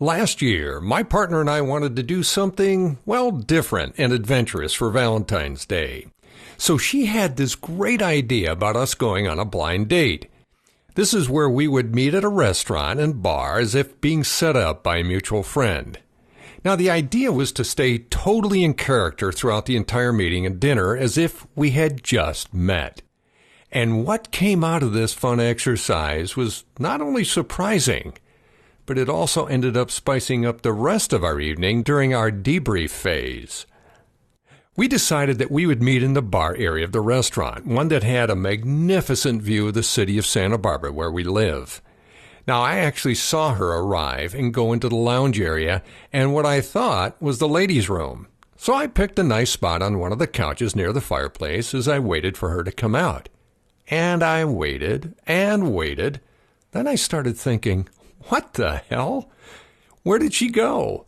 Last year, my partner and I wanted to do something, well, different and adventurous for Valentine's Day. So she had this great idea about us going on a blind date. This is where we would meet at a restaurant and bar as if being set up by a mutual friend. Now, the idea was to stay totally in character throughout the entire meeting and dinner as if we had just met. And what came out of this fun exercise was not only surprising, but it also ended up spicing up the rest of our evening during our debrief phase. We decided that we would meet in the bar area of the restaurant, one that had a magnificent view of the city of Santa Barbara where we live. Now, I actually saw her arrive and go into the lounge area and what I thought was the ladies' room. So I picked a nice spot on one of the couches near the fireplace as I waited for her to come out. And I waited and waited. Then I started thinking, what the hell? Where did she go?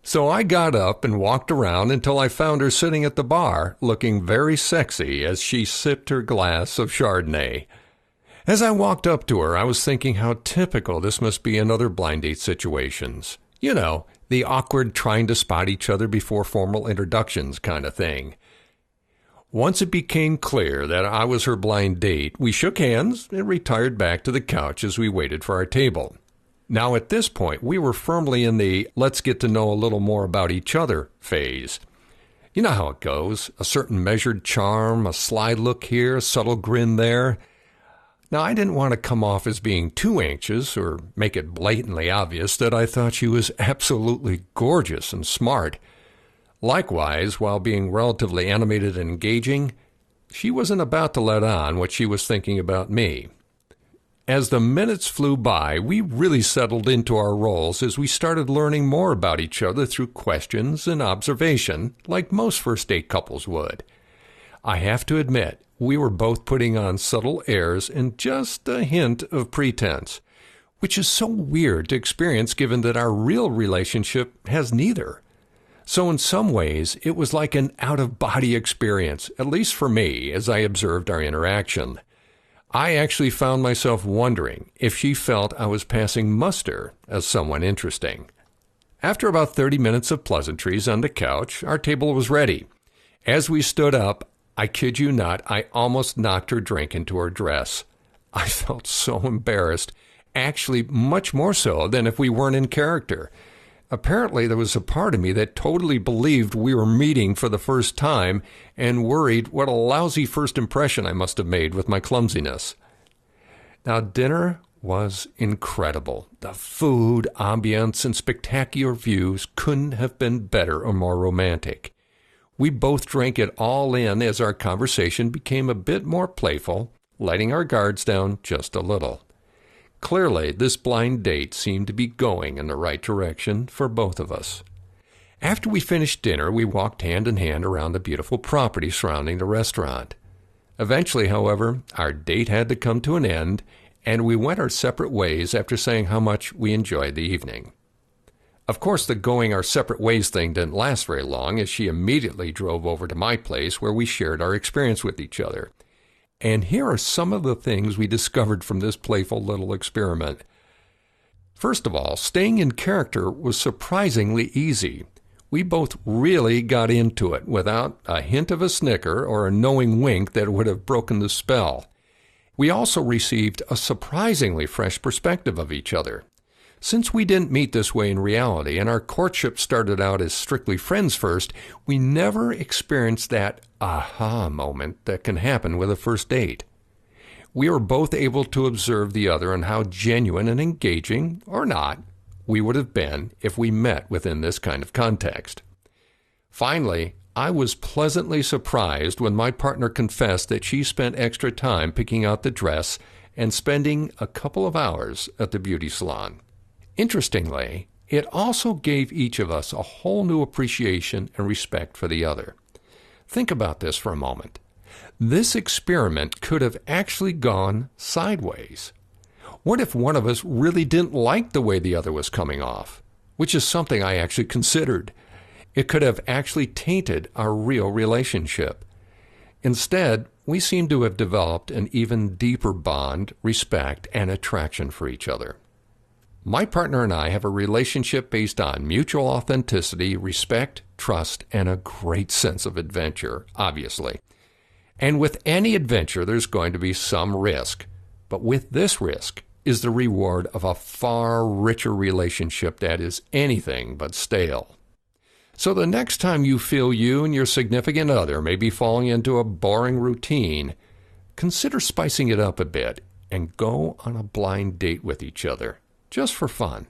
So I got up and walked around until I found her sitting at the bar, looking very sexy as she sipped her glass of Chardonnay. As I walked up to her, I was thinking how typical this must be in other blind date situations. You know, the awkward trying to spot each other before formal introductions kind of thing. Once it became clear that I was her blind date, we shook hands and retired back to the couch as we waited for our table. Now, at this point, we were firmly in the let's get to know a little more about each other phase. You know how it goes, a certain measured charm, a sly look here, a subtle grin there. Now, I didn't want to come off as being too anxious or make it blatantly obvious that I thought she was absolutely gorgeous and smart. Likewise, while being relatively animated and engaging, she wasn't about to let on what she was thinking about me. As the minutes flew by, we really settled into our roles as we started learning more about each other through questions and observation, like most first date couples would. I have to admit, we were both putting on subtle airs and just a hint of pretense, which is so weird to experience given that our real relationship has neither. So in some ways, it was like an out-of-body experience, at least for me, as I observed our interaction. I actually found myself wondering if she felt I was passing muster as someone interesting. After about 30 minutes of pleasantries on the couch, our table was ready. As we stood up, I kid you not, I almost knocked her drink into her dress. I felt so embarrassed, actually much more so than if we weren't in character. Apparently, there was a part of me that totally believed we were meeting for the first time and worried what a lousy first impression I must have made with my clumsiness. Now, dinner was incredible. The food, ambience, and spectacular views couldn't have been better or more romantic. We both drank it all in as our conversation became a bit more playful, letting our guards down just a little. Clearly, this blind date seemed to be going in the right direction for both of us. After we finished dinner, we walked hand in hand around the beautiful property surrounding the restaurant. Eventually, however, our date had to come to an end, and we went our separate ways after saying how much we enjoyed the evening. Of course, the going our separate ways thing didn't last very long, as she immediately drove over to my place where we shared our experience with each other. And here are some of the things we discovered from this playful little experiment. First of all, staying in character was surprisingly easy. We both really got into it without a hint of a snicker or a knowing wink that would have broken the spell. We also received a surprisingly fresh perspective of each other. Since we didn't meet this way in reality and our courtship started out as strictly friends first, we never experienced that aha moment that can happen with a first date. We were both able to observe the other and how genuine and engaging, or not, we would have been if we met within this kind of context. Finally, I was pleasantly surprised when my partner confessed that she spent extra time picking out the dress and spending a couple of hours at the beauty salon. Interestingly, it also gave each of us a whole new appreciation and respect for the other. Think about this for a moment. This experiment could have actually gone sideways. What if one of us really didn't like the way the other was coming off? Which is something I actually considered. It could have actually tainted our real relationship. Instead, we seem to have developed an even deeper bond, respect, and attraction for each other. My partner and I have a relationship based on mutual authenticity, respect, trust, and a great sense of adventure, obviously. And with any adventure, there's going to be some risk. But with this risk is the reward of a far richer relationship that is anything but stale. So the next time you feel you and your significant other may be falling into a boring routine, consider spicing it up a bit and go on a blind date with each other, just for fun.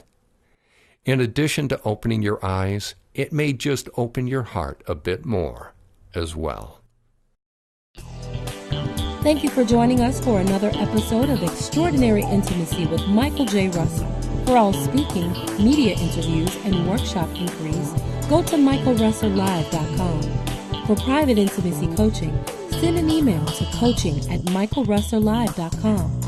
In addition to opening your eyes, it may just open your heart a bit more as well. Thank you for joining us for another episode of Extraordinary Intimacy with Michael J. Russell. For all speaking, media interviews, and workshop inquiries, go to michaelrusselllive.com. For private intimacy coaching, send an email to coaching@michaelrusselllive.com.